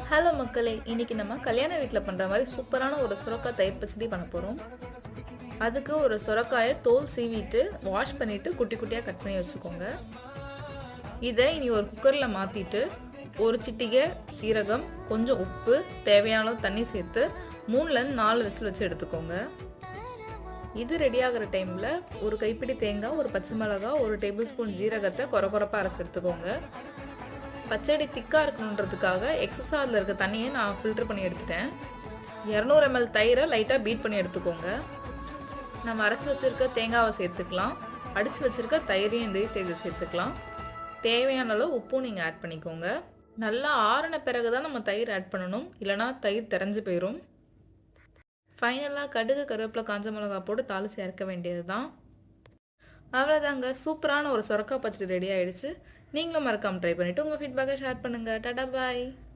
Hello மக்களே, இன்னைக்கு நம்ம கல்யாண வீட்டில் பண்ணுற மாதிரி சூப்பரான ஒரு சுரக்காய் தயிர் பச்சடி பண்ண போகிறோம். அதுக்கு ஒரு சுரக்காயை தோல் சீவிட்டு வாஷ் பண்ணிவிட்டு குட்டி குட்டியாக கட் பண்ணி வச்சுக்கோங்க. இதை இனி ஒரு குக்கரில் மாற்றிட்டு ஒரு சிட்டிகை சீரகம், கொஞ்சம் உப்பு, தேவையான அளவு தண்ணி சேர்த்து 3-4 விசில் வச்சு எடுத்துக்கோங்க. இது ரெடி ஆகிற டைமில் ஒரு கைப்பிடி தேங்காய், ஒரு பச்சை மிளகாய், ஒரு டேபிள் ஸ்பூன் ஜீரகத்தை கொரகொரப்பாக அரைச்சி எடுத்துக்கோங்க. பச்சடி திக்காக இருக்கணுன்றதுக்காக எக்ஸஸாக அதில் இருக்க தண்ணியை நான் ஃபில்டர் பண்ணி எடுத்துட்டேன். 200 ml தயிரை லைட்டாக பீட் பண்ணி எடுத்துக்கோங்க. நம்ம அரைச்சி வச்சுருக்க தேங்காவை சேர்த்துக்கலாம். அடித்து வச்சுருக்க தயிரையும் இந்த ஸ்டேஜில் சேர்த்துக்கலாம். தேவையான அளவு உப்பும் நீங்கள் ஆட் பண்ணிக்கோங்க. நல்லா ஆறின பிறகு தான் நம்ம தயிர் ஆட் பண்ணணும், இல்லைனா தயிர் தெரிஞ்சு போயிடும். ஃபைனலாக கடுகு, கருவேப்பிலை, காஞ்ச மிளகா போட்டு தாளித்து இறக்க வேண்டியது தான். அவ்வளோதாங்க, சூப்பரான ஒரு சுரக்காய் பச்சடி ரெடி ஆகிடுச்சு. நீங்களும் மறக்காமல் ட்ரை பண்ணிவிட்டு உங்கள் ஃபீட்பேக்கை ஷேர் பண்ணுங்கள். டாடா பாய்.